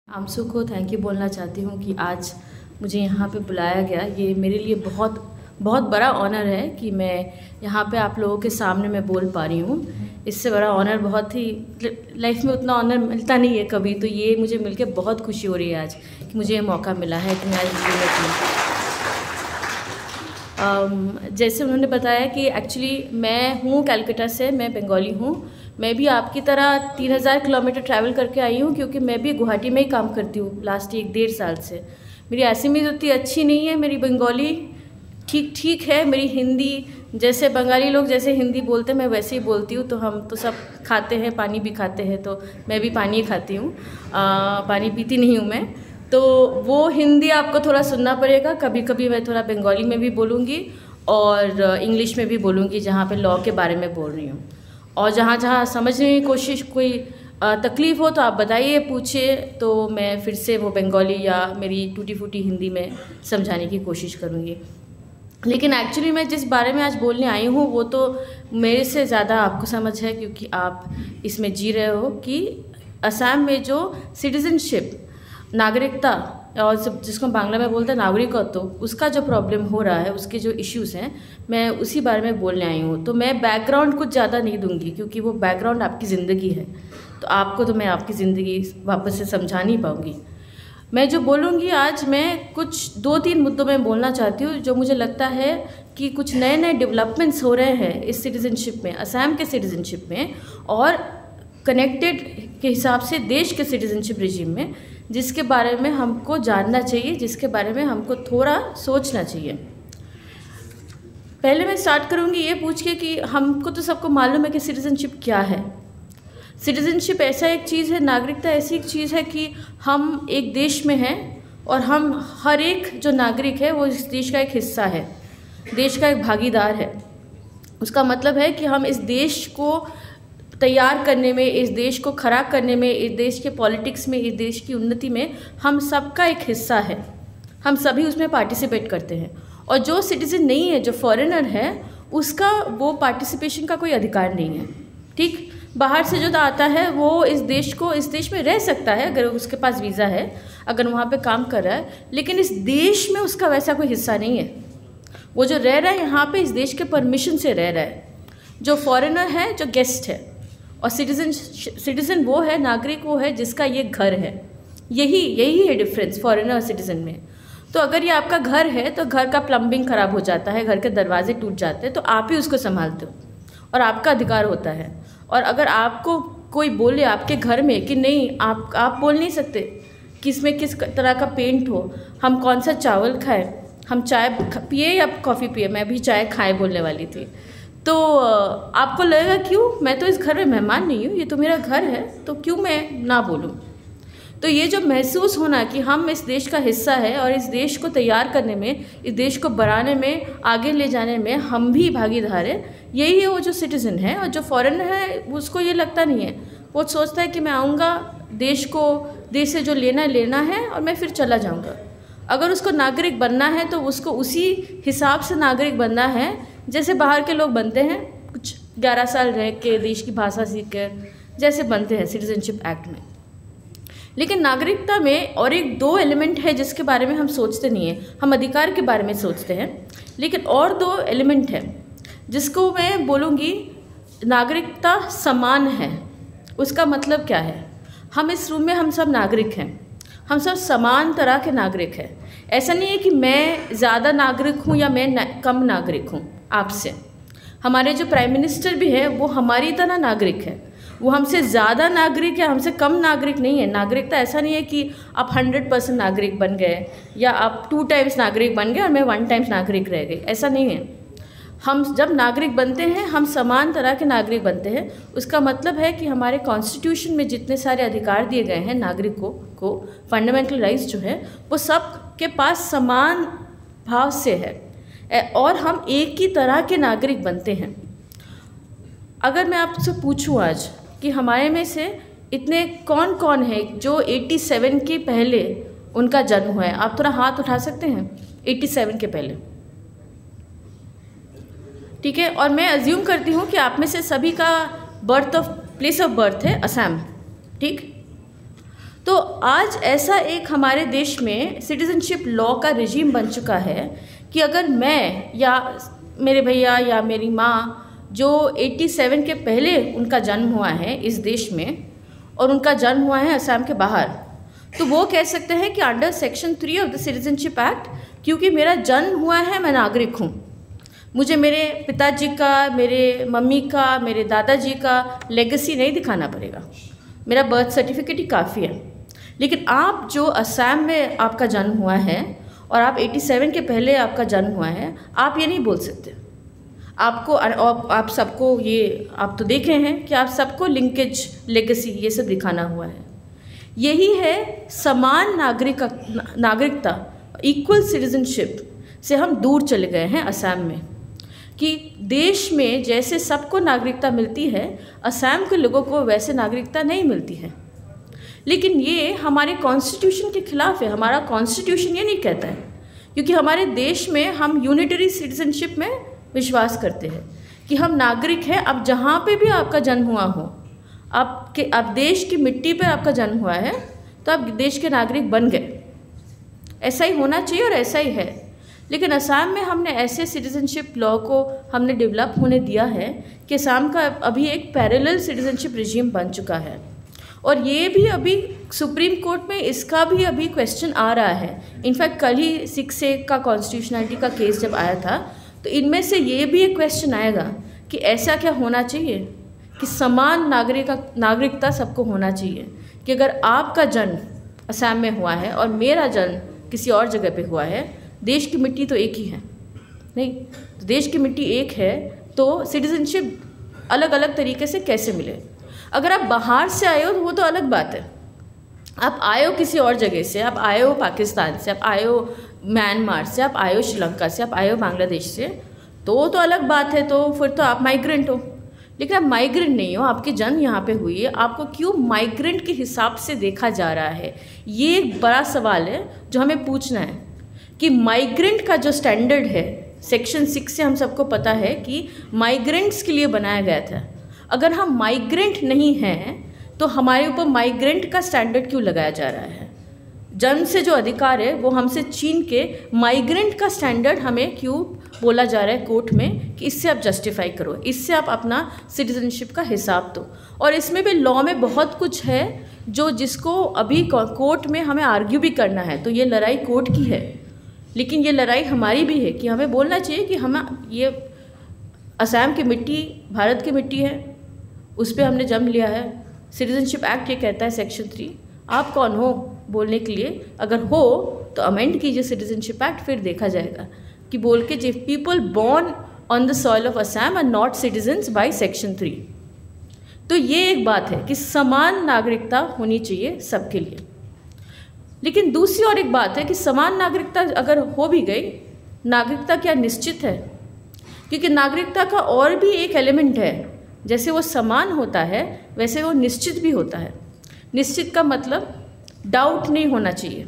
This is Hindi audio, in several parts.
आमसू को थैंक यू बोलना चाहती हूँ कि आज मुझे यहाँ पे बुलाया गया। ये मेरे लिए बहुत बहुत बड़ा ऑनर है कि मैं यहाँ पे आप लोगों के सामने मैं बोल पा रही हूँ। इससे बड़ा ऑनर बहुत ही लाइफ में उतना ऑनर मिलता नहीं है कभी, तो ये मुझे मिलके बहुत खुशी हो रही है आज कि मुझे ये मौका मिला है कि मैं आज जैसे उन्होंने बताया कि एक्चुअली मैं हूँ कलकत्ता से, मैं बंगाली हूँ। मैं भी आपकी तरह 3000 किलोमीटर ट्रैवल करके आई हूँ क्योंकि मैं भी गुवाहाटी में ही काम करती हूँ लास्ट 1-1.5 साल से। मेरी असमीज़ उतनी अच्छी नहीं है, मेरी बंगाली ठीक ठीक है, मेरी हिंदी जैसे बंगाली लोग जैसे हिंदी बोलते हैं मैं वैसे ही बोलती हूँ। तो हम तो सब खाते हैं, पानी भी खाते हैं, तो मैं भी पानी ही खाती हूँ, पानी पीती नहीं हूँ मैं। तो वो हिंदी आपको थोड़ा सुनना पड़ेगा, कभी कभी मैं थोड़ा बंगाली में भी बोलूँगी और इंग्लिश में भी बोलूँगी जहाँ पे लॉ के बारे में बोल रही हूँ। और जहाँ जहाँ समझने की कोशिश कोई तकलीफ़ हो तो आप बताइए, पूछिए, तो मैं फिर से वो बंगाली या मेरी टूटी फूटी हिंदी में समझाने की कोशिश करूँगी। लेकिन एक्चुअली मैं जिस बारे में आज बोलने आई हूँ वो तो मेरे से ज़्यादा आपको समझ है क्योंकि आप इसमें जी रहे हो कि असम में जो सिटीज़नशिप नागरिकता और जिसको बांग्ला में बोलते हैं नागरिकत्व, उसका जो प्रॉब्लम हो रहा है, उसके जो इश्यूज़ हैं, मैं उसी बारे में बोलने आई हूँ। तो मैं बैकग्राउंड कुछ ज़्यादा नहीं दूंगी क्योंकि वो बैकग्राउंड आपकी ज़िंदगी है, तो आपको तो मैं आपकी ज़िंदगी वापस से समझा नहीं पाऊँगी। मैं जो बोलूँगी आज, मैं कुछ 2-3 मुद्दों में बोलना चाहती हूँ जो मुझे लगता है कि कुछ नए नए डेवलपमेंट्स हो रहे हैं इस सिटीज़नशिप में, असम के सिटीज़नशिप में और कनेक्टेड के हिसाब से देश के सिटीज़नशिप रिजीम में, जिसके बारे में हमको जानना चाहिए, जिसके बारे में हमको थोड़ा सोचना चाहिए। पहले मैं स्टार्ट करूँगी ये पूछ के कि हमको तो सबको मालूम है कि सिटीज़नशिप क्या है। सिटीज़नशिप ऐसा एक चीज़ है, नागरिकता ऐसी एक चीज़ है कि हम एक देश में हैं और हम हर एक जो नागरिक है वो इस देश का एक हिस्सा है, देश का एक भागीदार है। उसका मतलब है कि हम इस देश को तैयार करने में, इस देश को खड़ा करने में, इस देश के पॉलिटिक्स में, इस देश की उन्नति में हम सबका एक हिस्सा है, हम सभी उसमें पार्टिसिपेट करते हैं। और जो सिटीज़न नहीं है, जो फॉरेनर है, उसका वो पार्टिसिपेशन का कोई अधिकार नहीं है। ठीक, बाहर से जो आता है वो इस देश में रह सकता है अगर उसके पास वीज़ा है, अगर वहाँ पे काम कर रहा है, लेकिन इस देश में उसका वैसा कोई हिस्सा नहीं है। वो जो रह रहा है यहाँ पे इस देश के परमिशन से रह रहा है। जो फॉरेनर है, जो गेस्ट है, और सिटीज़न वो है, नागरिक वो है जिसका ये घर है। यही है डिफरेंस फॉरेनर और सिटीज़न में। तो अगर ये आपका घर है तो घर का प्लम्बिंग ख़राब हो जाता है, घर के दरवाजे टूट जाते हैं, तो आप ही उसको संभालते हो और आपका अधिकार होता है। और अगर आपको कोई बोले आपके घर में कि नहीं, आप बोल नहीं सकते कि इसमें किस तरह का पेंट हो, हम कौन सा चावल खाएं, हम चाय पिए या कॉफ़ी पिए, मैं भी चाय खाए बोलने वाली थी। तो आपको लगेगा क्यों, मैं तो इस घर में मेहमान नहीं हूँ, ये तो मेरा घर है, तो क्यों मैं ना बोलूँ। तो ये जो महसूस होना कि हम इस देश का हिस्सा है और इस देश को तैयार करने में, इस देश को बढ़ाने में, आगे ले जाने में हम भी भागीदार हैं, यही है वो जो सिटीज़न है। और जो फॉरेनर है उसको ये लगता नहीं है, वो सोचता है कि मैं आऊँगा, देश से जो लेना है और मैं फिर चला जाऊँगा। अगर उसको नागरिक बनना है तो उसको उसी हिसाब से नागरिक बनना है जैसे बाहर के लोग बनते हैं, कुछ 11 साल रह के देश की भाषा सीख कर जैसे बनते हैं सिटीज़नशिप एक्ट में। लेकिन नागरिकता में और 1-2 एलिमेंट है जिसके बारे में हम सोचते नहीं हैं। हम अधिकार के बारे में सोचते हैं, लेकिन और 2 एलिमेंट है जिसको मैं बोलूँगी नागरिकता समान है। उसका मतलब क्या है, हम इस रूम में हम सब नागरिक हैं, हम सब समान तरह के नागरिक हैं। ऐसा नहीं है कि मैं ज़्यादा नागरिक हूँ या मैं कम नागरिक हूँ आपसे। हमारे जो प्राइम मिनिस्टर भी है वो हमारी तरह नागरिक है, वो हमसे ज़्यादा नागरिक या हमसे कम नागरिक नहीं है। नागरिकता ऐसा नहीं है कि आप 100% नागरिक बन गए या आप 2 टाइम्स नागरिक बन गए और मैं 1 टाइम्स नागरिक रह गई, ऐसा नहीं है। हम जब नागरिक बनते हैं हम समान तरह के नागरिक बनते हैं। उसका मतलब है कि हमारे कॉन्स्टिट्यूशन में जितने सारे अधिकार दिए गए हैं नागरिकों को, फंडामेंटल राइट्स जो है, वो सब के पास समान भाव से है और हम एक ही तरह के नागरिक बनते हैं। अगर मैं आपसे पूछूं आज कि हमारे में से इतने कौन कौन है जो 87 के पहले उनका जन्म हुआ है, आप थोड़ा हाथ उठा सकते हैं 87 के पहले? ठीक है, और मैं अज्यूम करती हूँ कि आप में से सभी का प्लेस ऑफ बर्थ है असम। ठीक, तो आज ऐसा एक हमारे देश में सिटीजनशिप लॉ का रिजीम बन चुका है कि अगर मैं या मेरे भैया या मेरी माँ जो 87 के पहले उनका जन्म हुआ है इस देश में और उनका जन्म हुआ है असम के बाहर, तो वो कह सकते हैं कि under section 3 of the citizenship act, क्योंकि मेरा जन्म हुआ है, मैं नागरिक हूँ, मुझे मेरे पिताजी का, मेरे मम्मी का, मेरे दादाजी का लेगेसी नहीं दिखाना पड़ेगा, मेरा बर्थ सर्टिफिकेट ही काफ़ी है। लेकिन आप जो असम में आपका जन्म हुआ है और आप 87 के पहले आपका जन्म हुआ है, आप ये नहीं बोल सकते। आपको आप सबको ये आप तो देखे हैं कि आप सबको लिंकेज, लेगेसी ये सब दिखाना हुआ है। यही है समान नागरिकता, इक्वल सिटीजनशिप से हम दूर चले गए हैं असम में, कि देश में जैसे सबको नागरिकता मिलती है, असम के लोगों को वैसे नागरिकता नहीं मिलती है। लेकिन ये हमारे कॉन्स्टिट्यूशन के खिलाफ है। हमारा कॉन्स्टिट्यूशन ये नहीं कहता है, क्योंकि हमारे देश में हम यूनिटरी सिटीजनशिप में विश्वास करते हैं कि हम नागरिक हैं। अब जहाँ पे भी आपका जन्म हुआ हो, आप देश की मिट्टी पर आपका जन्म हुआ है, तो आप देश के नागरिक बन गए। ऐसा ही होना चाहिए और ऐसा ही है। लेकिन असम में हमने ऐसे सिटीजनशिप लॉ को हमने डेवलप होने दिया है कि असम का अभी एक पैरेलल सिटीजनशिप रिजीम बन चुका है, और ये भी अभी सुप्रीम कोर्ट में इसका भी अभी क्वेश्चन आ रहा है। इनफैक्ट कल ही 6A का कॉन्स्टिट्यूशनलिटी का केस जब आया था, तो इनमें से ये भी एक क्वेश्चन आएगा कि ऐसा क्या होना चाहिए कि समान नागरिकता सबको होना चाहिए, कि अगर आपका जन्म असम में हुआ है और मेरा जन्म किसी और जगह पे हुआ है, देश की मिट्टी तो एक ही है नहीं, तो देश की मिट्टी एक है, तो सिटीजनशिप अलग अलग तरीके से कैसे मिले। अगर आप बाहर से आए हो तो वो तो अलग बात है। आप आए हो किसी और जगह से, आप आए हो पाकिस्तान से, आप आए हो म्यांमार से, आप आए हो श्रीलंका से, आप आए हो बांग्लादेश से, तो अलग बात है, तो फिर तो आप माइग्रेंट हो। लेकिन आप माइग्रेंट नहीं हो, आपकी जन्म यहाँ पे हुई है, आपको क्यों माइग्रेंट के हिसाब से देखा जा रहा है? ये एक बड़ा सवाल है जो हमें पूछना है कि माइग्रेंट का जो स्टैंडर्ड है सेक्शन 6 से हम सबको पता है कि माइग्रेंट्स के लिए बनाया गया था। अगर हम माइग्रेंट नहीं हैं तो हमारे ऊपर माइग्रेंट का स्टैंडर्ड क्यों लगाया जा रहा है? जन्म से जो अधिकार है वो हमसे छीन के माइग्रेंट का स्टैंडर्ड हमें क्यों बोला जा रहा है कोर्ट में कि इससे आप जस्टिफाई करो, इससे आप अपना सिटीजनशिप का हिसाब दो। और इसमें भी लॉ में बहुत कुछ है जो जिसको अभी कोर्ट में हमें आर्ग्यू भी करना है। तो ये लड़ाई कोर्ट की है, लेकिन ये लड़ाई हमारी भी है कि हमें बोलना चाहिए कि हम ये असम की मिट्टी भारत की मिट्टी है, उस पर हमने जन्म लिया है। सिटीजनशिप एक्ट ये कहता है सेक्शन 3, आप कौन हो बोलने के लिए? अगर हो तो अमेंड कीजिए सिटीजनशिप एक्ट, फिर देखा जाएगा कि बोल के if people born on the soil of Assam are not citizens by section 3। तो ये एक बात है कि समान नागरिकता होनी चाहिए सबके लिए। लेकिन दूसरी और एक बात है कि समान नागरिकता अगर हो भी गई, नागरिकता क्या निश्चित है? क्योंकि नागरिकता का और भी एक एलिमेंट है, जैसे वो समान होता है वैसे वो निश्चित भी होता है। निश्चित का मतलब डाउट नहीं होना चाहिए।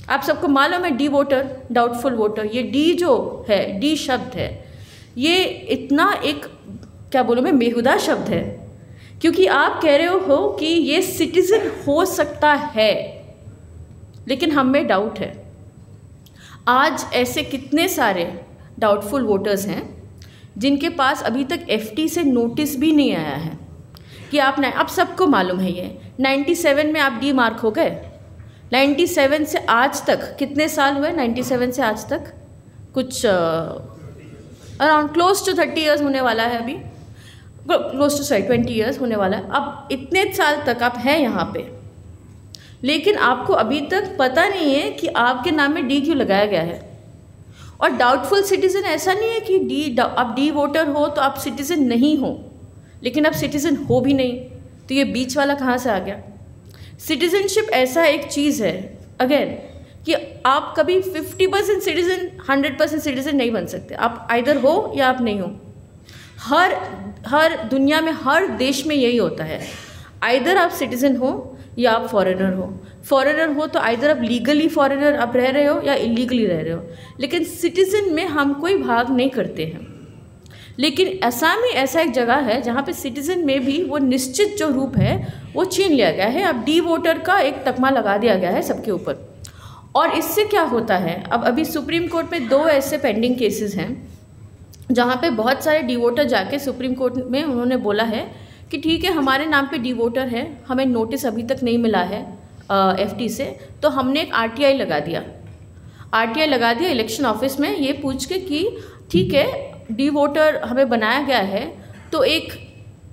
आप सबको मालूम है डी वोटर, डाउटफुल वोटर, ये डी जो है, डी शब्द है, ये इतना एक क्या बोलूँ मैं बेहुदा शब्द है, क्योंकि आप कह रहे हो कि ये सिटीजन हो सकता है, लेकिन हम में डाउट है। आज ऐसे कितने सारे डाउटफुल वोटर्स हैं जिनके पास अभी तक एफटी से नोटिस भी नहीं आया है कि आप सबको मालूम है ये 97 में आप डी मार्क हो गए। 97 से आज तक कितने साल हुए? 97 से आज तक कुछ अराउंड क्लोज टू 30 ईयर्स होने वाला है, अभी क्लोज टू 20 ईयर्स होने वाला है। अब इतने साल तक आप हैं यहाँ पे, लेकिन आपको अभी तक पता नहीं है कि आपके नाम में डी क्यों लगाया गया है। और डाउटफुल सिटीज़न ऐसा नहीं है कि आप डी वोटर हो तो आप सिटीज़न नहीं हो, लेकिन आप सिटीज़न हो भी नहीं, तो ये बीच वाला कहाँ से आ गया? सिटीज़नशिप ऐसा एक चीज़ है अगेन कि आप कभी 50% सिटीज़न 100% सिटीज़न नहीं बन सकते। आप आइदर हो या आप नहीं हो। हर दुनिया में, हर देश में यही होता है, आइदर आप सिटीज़न हो या आप फॉरेनर हो। फॉरेनर हो तो आइदर आप लीगली फॉरेनर आप रह रहे हो या इलीगली रह रहे हो, लेकिन सिटीज़न में हम कोई भाग नहीं करते हैं। लेकिन असम ही ऐसा एक जगह है जहाँ पे सिटीज़न में भी वो निश्चित जो रूप है वो छीन लिया गया है। अब डी वोटर का एक तकमा लगा दिया गया है सबके ऊपर। और इससे क्या होता है, अब अभी सुप्रीम कोर्ट में 2 ऐसे पेंडिंग केसेस हैं जहाँ पे बहुत सारे डी वोटर जाके सुप्रीम कोर्ट में उन्होंने बोला है कि ठीक है हमारे नाम पे डी वोटर है, हमें नोटिस अभी तक नहीं मिला है FT से, तो हमने एक RTI लगा दिया इलेक्शन ऑफिस में ये पूछ के कि ठीक है डी वोटर हमें बनाया गया है, तो एक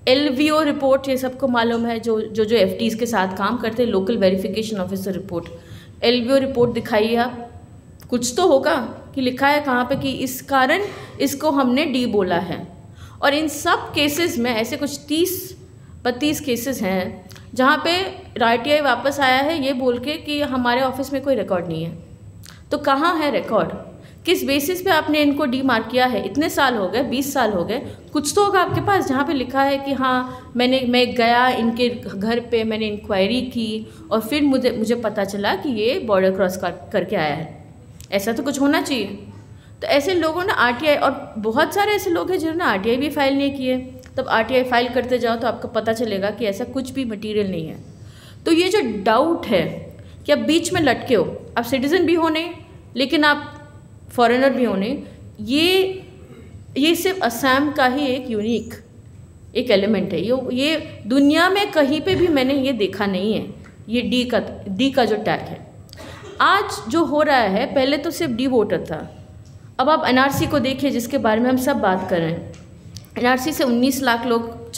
LVO रिपोर्ट, ये सबको मालूम है, जो FTs के साथ काम करते हैं, local verification officer report, LVO report दिखाइए आप, कुछ तो होगा कि लिखा है कहाँ पे कि इस कारण इसको हमने डी बोला है। और इन सब केसेस में ऐसे कुछ 30-32 केसेस हैं जहाँ पे RTI वापस आया है ये बोल के कि हमारे ऑफिस में कोई रिकॉर्ड नहीं है। तो कहाँ है रिकॉर्ड, किस बेसिस पे आपने इनको डी मार्क किया है? इतने साल हो गए, 20 साल हो गए, कुछ तो होगा आपके पास जहाँ पे लिखा है कि हाँ मैं गया इनके घर पे, मैंने इंक्वायरी की और फिर मुझे पता चला कि ये बॉर्डर क्रॉस करके आया है। ऐसा तो कुछ होना चाहिए। तो ऐसे लोगों ने RTI, और बहुत सारे ऐसे लोग हैं जिन्होंने RTI भी फाइल नहीं किए, तब RTI फाइल करते जाओ तो आपको पता चलेगा कि ऐसा कुछ भी मटेरियल नहीं है। तो ये जो डाउट है कि आप बीच में लटके हो, आप सिटीज़न भी हो नहीं लेकिन आप फॉरेनर भी हो नहीं, ये सिर्फ असम का ही एक यूनिक एक एलिमेंट है। ये दुनिया में कहीं पे भी मैंने ये देखा नहीं है, ये डी का जो टैग है। आज जो हो रहा है, पहले तो सिर्फ डी वोटर था, अब आप NRC को देखिए जिसके बारे में हम सब बात कर रहे हैं। NRC से 19 लाख लोग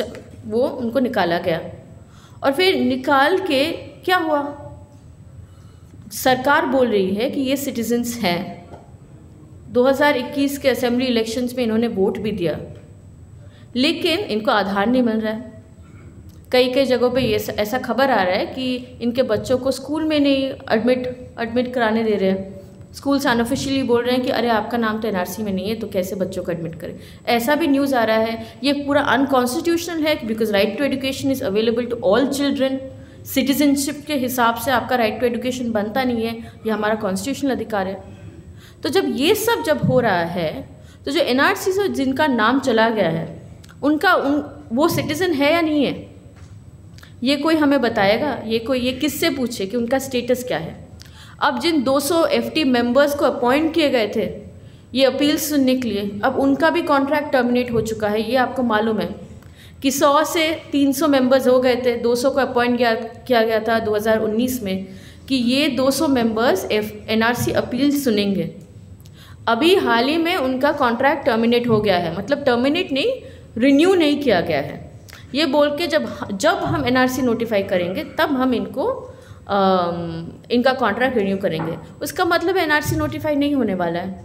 वो उनको निकाला गया, और फिर निकाल के क्या हुआ, सरकार बोल रही है कि ये सिटीजन्स हैं। 2021 के असेंबली इलेक्शंस में इन्होंने वोट भी दिया, लेकिन इनको आधार नहीं मिल रहा है। कई जगहों पे ये ऐसा खबर आ रहा है कि इनके बच्चों को स्कूल में नहीं एडमिट कराने दे रहे हैं। स्कूल्स अनऑफिशियली बोल रहे हैं कि अरे आपका नाम तो NRC में नहीं है, तो कैसे बच्चों को एडमिट करें। ऐसा भी न्यूज़ आ रहा है। ये पूरा अनकॉन्स्टिट्यूशनल है because right to education is available to all children. Citizenship के हिसाब से आपका राइट टू एजुकेशन बनता नहीं है, ये हमारा कॉन्स्टिट्यूशनल अधिकार है। तो जब हो रहा है तो जो NRC से जिनका नाम चला गया है वो सिटीज़न है या नहीं है, ये कोई हमें बताएगा? ये किससे पूछे कि उनका स्टेटस क्या है? अब जिन 200 FT मेंबर्स को अपॉइंट किए गए थे ये अपील सुनने के लिए, अब उनका भी कॉन्ट्रैक्ट टर्मिनेट हो चुका है। ये आपको मालूम है कि 100 से 300 मेंबर्स हो गए थे, 200 को अपॉइंट किया गया था 2019 में कि ये 200 मेंबर्स NRC अपील सुनेंगे। अभी हाल ही में उनका कॉन्ट्रैक्ट टर्मिनेट हो गया है, मतलब टर्मिनेट नहीं, रिन्यू नहीं किया गया है। ये बोल के जब हम NRC नोटिफाई करेंगे तब हम इनका कॉन्ट्रैक्ट रिन्यू करेंगे। उसका मतलब NRC नोटिफाई नहीं होने वाला है,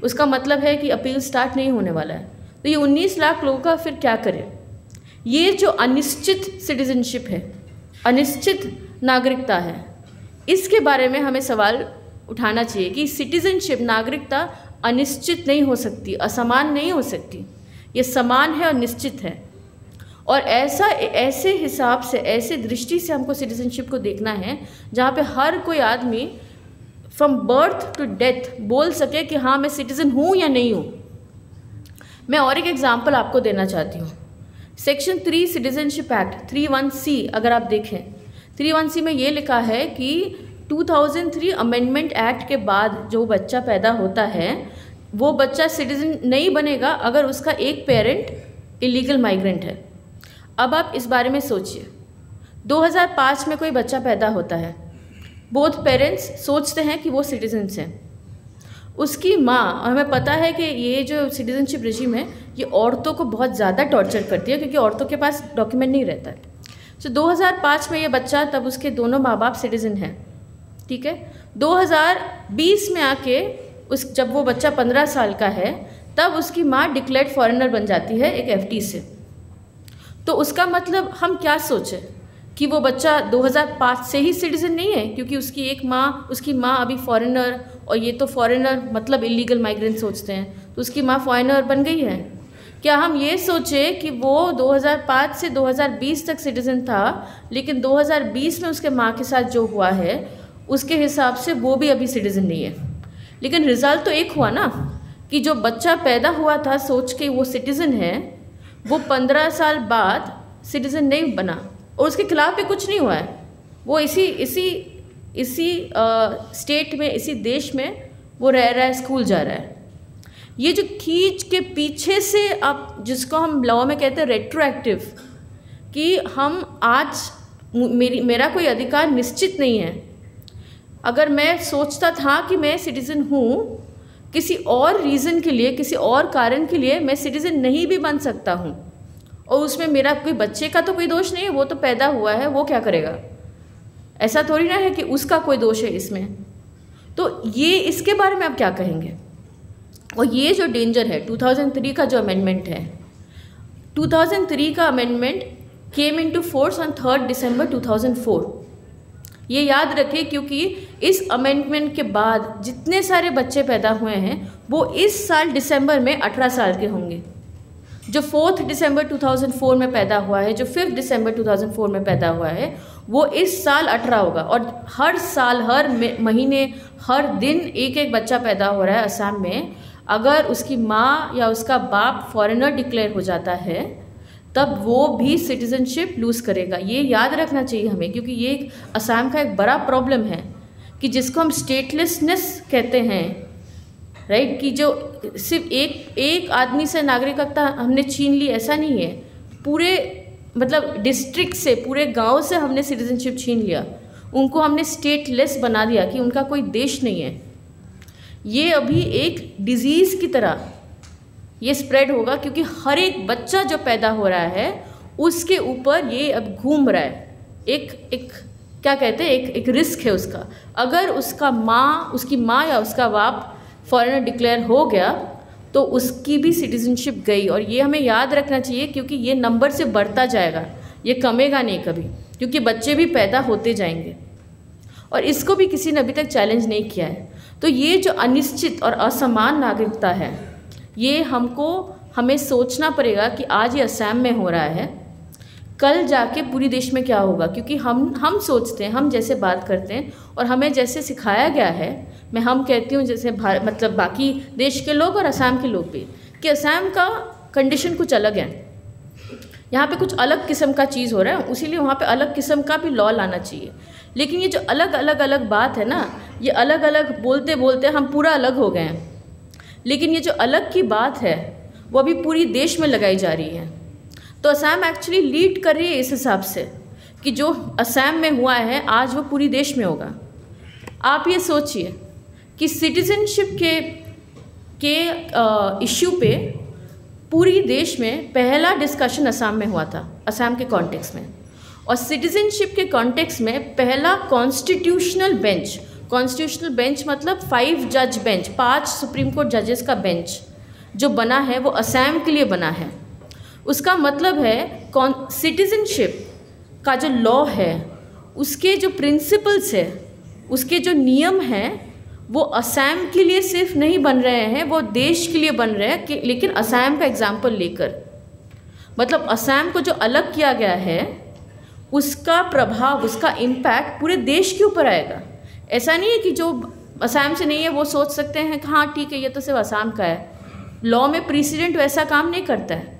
उसका मतलब है कि अपील स्टार्ट नहीं होने वाला है। तो ये 19 लाख लोगों का फिर क्या करें? ये जो अनिश्चित सिटीजनशिप है, अनिश्चित नागरिकता है, इसके बारे में हमें सवाल उठाना चाहिए कि सिटीजनशिप, नागरिकता अनिश्चित नहीं हो सकती, असमान नहीं हो सकती, ये समान है और निश्चित है। और ऐसे हिसाब से, ऐसे दृष्टि से हमको सिटीजनशिप को देखना है जहाँ पे हर कोई आदमी फ्रॉम बर्थ टू डेथ बोल सके कि हाँ मैं सिटीज़न हूँ या नहीं हूँ। मैं और एक एग्जांपल आपको देना चाहती हूँ। सेक्शन 3 सिटीजनशिप एक्ट 31C अगर आप देखें, 31C में ये लिखा है कि 2003 अमेंडमेंट एक्ट के बाद जो बच्चा पैदा होता है वो बच्चा सिटीजन नहीं बनेगा अगर उसका एक पेरेंट इलीगल माइग्रेंट है। अब आप इस बारे में सोचिए, 2005 में कोई बच्चा पैदा होता है, बोथ पेरेंट्स सोचते हैं कि वो सिटीजन्स हैं, उसकी माँ, और हमें पता है कि ये जो सिटीजनशिप रेजिम है ये औरतों को बहुत ज़्यादा टॉर्चर करती है क्योंकि औरतों के पास डॉक्यूमेंट नहीं रहता है। तो 2005 में ये बच्चा, तब उसके दोनों माँ बाप सिटीजन हैं, ठीक है। 2020 में आके जब वो बच्चा 15 साल का है तब उसकी माँ डिक्लेयर्ड फॉरेनर बन जाती है एक FT से। तो उसका मतलब हम क्या सोचें कि वो बच्चा 2005 से ही सिटीज़न नहीं है क्योंकि उसकी माँ अभी फॉरेनर, और ये तो फॉरेनर मतलब इलीगल माइग्रेंट सोचते हैं, तो उसकी माँ फॉरेनर बन गई है। क्या हम ये सोचें कि वो 2005 से 2020 तक सिटीज़न था लेकिन 2020 में उसके माँ के साथ जो हुआ है उसके हिसाब से वो भी अभी सिटीज़न नहीं है, लेकिन रिज़ल्ट तो एक हुआ ना। कि जो बच्चा पैदा हुआ था सोच के वो सिटीज़न है, वो 15 साल बाद सिटीज़न नहीं बना और उसके खिलाफ भी कुछ नहीं हुआ है, वो इसी स्टेट में, इसी देश में वो रह रहा है, स्कूल जा रहा है। ये जो खींच के पीछे से अब जिसको हम लॉ में कहते हैं रेट्रोएक्टिव, कि हम आज मेरा कोई अधिकार निश्चित नहीं है। अगर मैं सोचता था कि मैं सिटीज़न हूँ, किसी और रीज़न के लिए, किसी और कारण के लिए मैं सिटीज़न नहीं भी बन सकता हूँ, और उसमें मेरा कोई बच्चे का तो कोई दोष नहीं है, वो तो पैदा हुआ है, वो क्या करेगा। ऐसा थोड़ी ना है कि उसका कोई दोष है इसमें। तो ये इसके बारे में आप क्या कहेंगे। और ये जो डेंजर है 2003 का जो अमेंडमेंट है, 2003 का amendment came into force on 3 दिसंबर 2004। ये याद रखिए, क्योंकि इस अमेंडमेंट के बाद जितने सारे बच्चे पैदा हुए हैं वो इस साल दिसंबर में 18 साल के होंगे। जो 4 दिसंबर 2004 में पैदा हुआ है, जो 5 दिसंबर 2004 में पैदा हुआ है, वो इस साल 18 होगा। और हर साल, हर महीने, हर दिन एक एक बच्चा पैदा हो रहा है असम में। अगर उसकी माँ या उसका बाप फॉरेनर डिक्लेयर हो जाता है तब वो भी सिटीज़नशिप लूज़ करेगा। ये याद रखना चाहिए हमें, क्योंकि ये असम का एक बड़ा प्रॉब्लम है कि जिसको हम स्टेटलेसनेस कहते हैं, राइट, कि जो सिर्फ एक आदमी से नागरिकता हमने छीन ली, ऐसा नहीं है। पूरे मतलब डिस्ट्रिक्ट से, पूरे गांव से हमने सिटीज़नशिप छीन लिया, उनको हमने स्टेटलेस बना दिया कि उनका कोई देश नहीं है। ये अभी एक डिजीज़ की तरह ये स्प्रेड होगा, क्योंकि हर एक बच्चा जो पैदा हो रहा है उसके ऊपर ये अब घूम रहा है। एक क्या कहते हैं, एक रिस्क है उसका। अगर उसकी माँ या उसका बाप फॉरेनर डिक्लेयर हो गया तो उसकी भी सिटीज़नशिप गई। और ये हमें याद रखना चाहिए, क्योंकि ये नंबर से बढ़ता जाएगा, ये कमेगा नहीं कभी, क्योंकि बच्चे भी पैदा होते जाएंगे और इसको भी किसी ने अभी तक चैलेंज नहीं किया है। तो ये जो अनिश्चित और असमान नागरिकता है, ये हमें सोचना पड़ेगा कि आज ये असम में हो रहा है, कल जाके पूरी देश में क्या होगा। क्योंकि हम सोचते हैं, हम जैसे बात करते हैं और हमें जैसे सिखाया गया है, हम कहती हूँ जैसे मतलब बाकी देश के लोग और असम के लोग भी, कि असम का कंडीशन कुछ अलग है, यहाँ पे कुछ अलग किस्म का चीज़ हो रहा है, इसीलिए वहाँ पे अलग किस्म का भी लॉ लाना चाहिए। लेकिन ये जो अलग बात है ना, ये अलग बोलते बोलते हम पूरा अलग हो गए हैं। लेकिन ये जो अलग की बात है वो अभी पूरी देश में लगाई जा रही है। तो असम एक्चुअली लीड कर रही है इस हिसाब से कि जो असम में हुआ है आज वो पूरी देश में होगा। आप ये सोचिए कि सिटीज़नशिप के इश्यू पे पूरी देश में पहला डिस्कशन असम में हुआ था, असम के कॉन्टेक्स्ट में। और सिटीज़नशिप के कॉन्टेक्स्ट में पहला कॉन्स्टिट्यूशनल बेंच मतलब 5 जज बेंच, 5 सुप्रीम कोर्ट जजेस का बेंच जो बना है वो असम के लिए बना है। उसका मतलब है सिटीज़नशिप का जो लॉ है, उसके जो प्रिंसिपल्स है, उसके जो नियम हैं, वो असम के लिए सिर्फ नहीं बन रहे हैं, वो देश के लिए बन रहे हैं। लेकिन असम का एग्जाम्पल लेकर, मतलब असम को जो अलग किया गया है उसका प्रभाव, उसका इम्पैक्ट पूरे देश के ऊपर आएगा। ऐसा नहीं है कि जो असम से नहीं है वो सोच सकते हैं कि हाँ ठीक है ये तो सिर्फ असम का है। लॉ में प्रेसिडेंट वैसा काम नहीं करता है।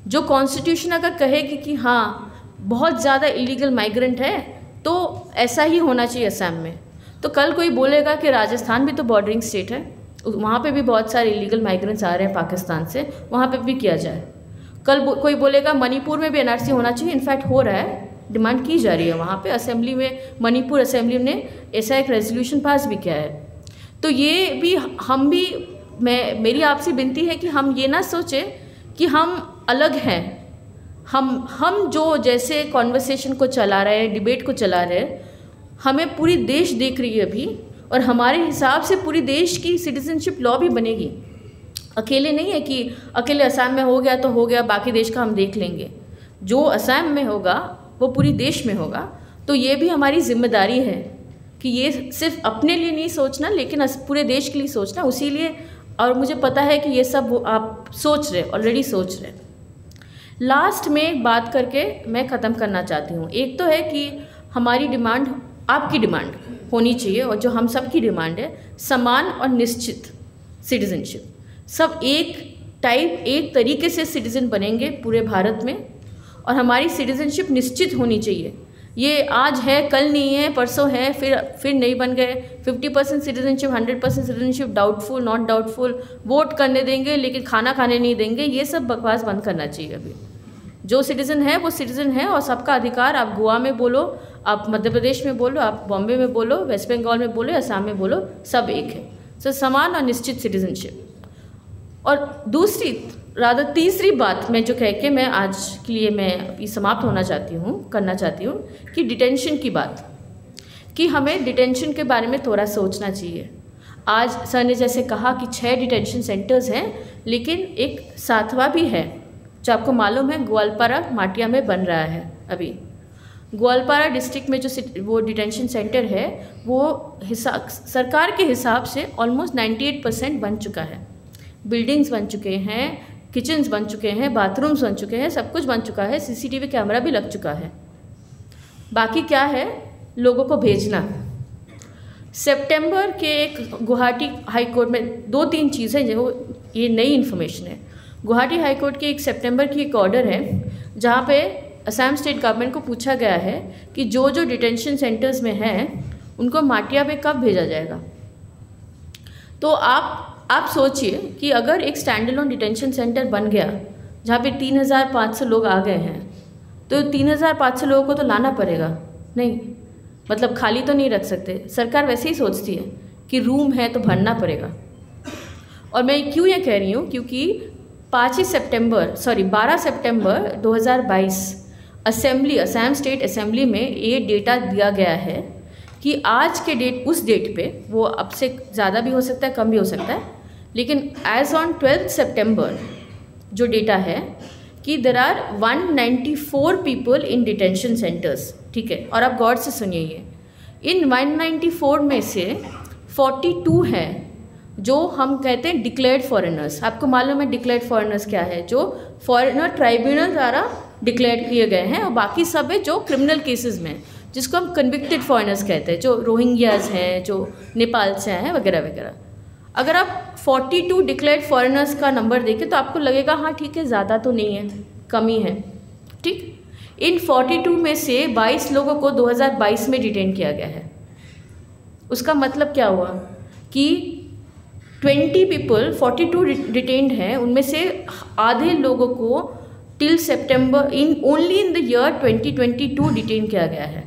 जो कॉन्स्टिट्यूशन अगर कहेगी कि हाँ बहुत ज़्यादा इलीगल माइग्रेंट है तो ऐसा ही होना चाहिए असम में, तो कल कोई बोलेगा कि राजस्थान भी तो बॉर्डरिंग स्टेट है, वहाँ पे भी बहुत सारे इलीगल माइग्रेंट्स आ रहे हैं पाकिस्तान से, वहाँ पे भी किया जाए। कल कोई बोलेगा मणिपुर में भी एनआरसी होना चाहिए, इनफैक्ट हो रहा है, डिमांड की जा रही है वहाँ पे। असेंबली में, मणिपुर असेंबली ने ऐसा एक रेजोल्यूशन पास भी किया है। तो ये भी मेरी आपसे विनती है कि हम ये ना सोचें कि हम अलग हैं। हम जो जैसे कॉन्वर्सेशन को चला रहे हैं, डिबेट को चला रहे हैं, हमें पूरी देश देख रही है अभी, और हमारे हिसाब से पूरी देश की सिटीजनशिप लॉ भी बनेगी। अकेले नहीं है कि अकेले असम में हो गया तो हो गया, बाकी देश का हम देख लेंगे। जो असम में होगा वो पूरी देश में होगा। तो ये भी हमारी जिम्मेदारी है कि ये सिर्फ अपने लिए नहीं सोचना, लेकिन पूरे देश के लिए सोचना। उसी लिए, और मुझे पता है कि ये सब आप सोच रहे, ऑलरेडी सोच रहे। लास्ट में एक बात करके मैं ख़त्म करना चाहती हूँ। एक तो है कि हमारी डिमांड, आपकी डिमांड होनी चाहिए, और जो हम सब की डिमांड है, समान और निश्चित सिटीजनशिप। सब एक तरीके से सिटीज़न बनेंगे पूरे भारत में, और हमारी सिटीज़नशिप निश्चित होनी चाहिए। ये आज है, कल नहीं है, परसों है, फिर नहीं बन गए। 50% citizenship, 100% citizenship, doubtful, not doubtful, vote करने देंगे लेकिन खाना खाने नहीं देंगे, ये सब बकवास बंद करना चाहिए। अभी जो सिटीज़न है वो सिटीज़न है और सबका अधिकार। आप गोवा में बोलो, आप मध्य प्रदेश में बोलो, आप बॉम्बे में बोलो, वेस्ट बंगाल में बोलो, असम में बोलो, सब एक है। सो समान और निश्चित सिटीज़नशिप। और दूसरी तीसरी बात मैं जो कह के मैं आज के लिए मैं ये समाप्त करना चाहती हूँ कि डिटेंशन की बात, कि हमें डिटेंशन के बारे में थोड़ा सोचना चाहिए। आज सर ने जैसे कहा कि 6 डिटेंशन सेंटर्स हैं, लेकिन एक 7वां भी है जो आपको मालूम है, ग्वालपारा माटिया में बन रहा है। अभी ग्वालपारा डिस्ट्रिक्ट में जो वो डिटेंशन सेंटर है वो सरकार के हिसाब से ऑलमोस्ट 98% बन चुका है। बिल्डिंग्स बन चुके हैं, किचन्स बन चुके हैं, बाथरूम्स बन चुके हैं, सब कुछ बन चुका है, CCTV कैमरा भी लग चुका है। बाकी क्या है, लोगों को भेजना। सितंबर के एक गुवाहाटी हाई कोर्ट में 2-3 चीज़ें जो ये नई इन्फॉर्मेशन है। गुवाहाटी हाई कोर्ट की एक सितंबर की एक ऑर्डर है जहाँ पे असम स्टेट गवर्नमेंट को पूछा गया है कि जो डिटेंशन सेंटर्स में हैं उनको माटिया पे कब भेजा जाएगा। तो आप सोचिए कि अगर एक स्टैंड अलोन डिटेंशन सेंटर बन गया जहाँ पे 3500 लोग आ गए हैं, तो 3500 लोगों को तो लाना पड़ेगा, नहीं मतलब खाली तो नहीं रख सकते। सरकार वैसे ही सोचती है कि रूम है तो भरना पड़ेगा। और मैं क्यों ये कह रही हूँ, क्योंकि 12 सितंबर 2022 असम स्टेट असेंबली में ये डेटा दिया गया है कि आज के डेट, उस डेट पे, वो अब से ज़्यादा भी हो सकता है, कम भी हो सकता है, लेकिन एज ऑन 12 सितंबर जो डेटा है कि there are 194 people in detention centres. ठीक है, और आप गौर से सुनिए, ये इन 194 में से 42 हैं जो हम कहते हैं डिक्लेयर्ड फॉरेनर्स। आपको मालूम है डिक्लेयर्ड फॉरेनर्स क्या है, जो फॉरेनर ट्राइब्यूनल द्वारा डिक्लेयर किए गए हैं, और बाकी सब है जो क्रिमिनल केसेस में, जिसको हम कन्विक्टेड फॉरेनर्स कहते हैं, जो रोहिंग्याज हैं, जो नेपाल से आए हैं, वगैरह वगैरह। अगर आप 42 डिक्लेयर्ड फॉरेनर्स का नंबर देखें तो आपको लगेगा हाँ ठीक है, ज़्यादा तो नहीं है, कमी है। ठीक, इन 42 में से 22 लोगों को 2022 में डिटेन किया गया है। उसका मतलब क्या हुआ कि 20 पीपल 42 डिटेन्ड हैं, उनमें से आधे लोगों को till September only in the year 2022 detain किया गया है।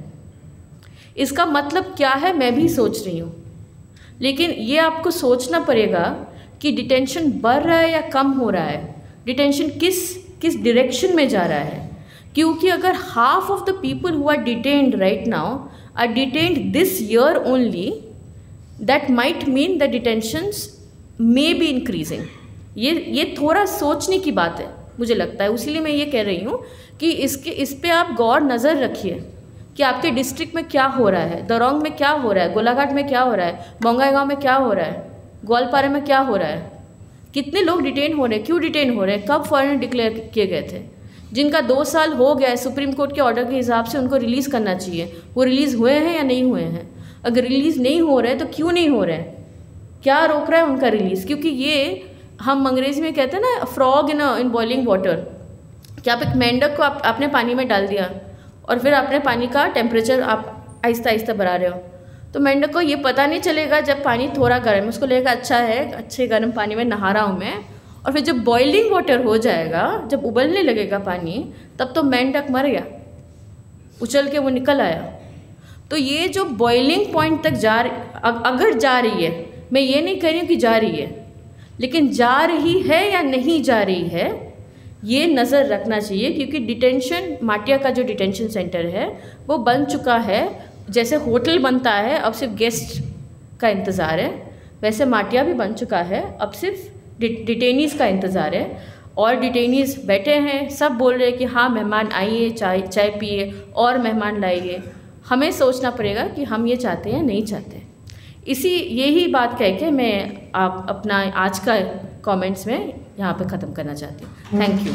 इसका मतलब क्या है मैं भी सोच रही हूँ, लेकिन ये आपको सोचना पड़ेगा कि डिटेंशन बढ़ रहा है या कम हो रहा है, डिटेंशन किस डायरेक्शन में जा रहा है। क्योंकि अगर half of the people who are detained right now are detained this year only, that might mean the detentions may be increasing. ये थोड़ा सोचने की बात है मुझे लगता है, इसीलिए मैं ये कह रही हूँ कि इस पे आप गौर नज़र रखिए कि आपके डिस्ट्रिक्ट में क्या हो रहा है, दरोंग में क्या हो रहा है, गोलाघाट में क्या हो रहा है, बोंगाईगांव में क्या हो रहा है, ग्वालपारा में क्या हो रहा है, कितने लोग डिटेन हो रहे हैं, क्यों डिटेन हो रहे हैं, कब फॉरेनर डिक्लेयर किए गए थे, जिनका 2 साल हो गया है सुप्रीम कोर्ट के ऑर्डर के हिसाब से उनको रिलीज़ करना चाहिए, वो रिलीज़ हुए हैं या नहीं हुए हैं। अगर रिलीज़ नहीं हो रहे तो क्यों नहीं हो रहे हैं, क्या रोक रहा है उनका रिलीज़। क्योंकि ये हम अंग्रेजी में कहते हैं ना, फ्रॉग इन बॉइलिंग वाटर, कि आप एक मेंढक को आपने पानी में डाल दिया और फिर आपने पानी का टेम्परेचर आप आहिस्ता आहिस्ता बढ़ा रहे हो, तो मेंढक को ये पता नहीं चलेगा जब पानी थोड़ा गर्म है, उसको लगेगा अच्छा है, अच्छे गर्म पानी में नहा रहा हूँ मैं, और फिर जब बॉइलिंग वाटर हो जाएगा, जब उबलने लगेगा पानी, तब तो मेंढक मर गया, उछल के वो निकल आया। तो ये जो बॉइलिंग पॉइंट तक अगर जा रही है, मैं ये नहीं कह रही हूँ कि जा रही है, लेकिन जा रही है या नहीं जा रही है ये नज़र रखना चाहिए। क्योंकि डिटेंशन, माटिया का जो डिटेंशन सेंटर है वो बन चुका है, जैसे होटल बनता है अब सिर्फ गेस्ट का इंतज़ार है, वैसे माटिया भी बन चुका है, अब सिर्फ डिटेनीज़ का इंतज़ार है। और डिटेनीज़ बैठे हैं, सब बोल रहे हैं कि हाँ मेहमान आइए, चाय पिए और मेहमान लाइए। हमें सोचना पड़ेगा कि हम ये चाहते हैं नहीं चाहते। यही बात कह के मैं अपना आज का कमेंट्स में यहाँ पे ख़त्म करना चाहती हूँ। Thank you.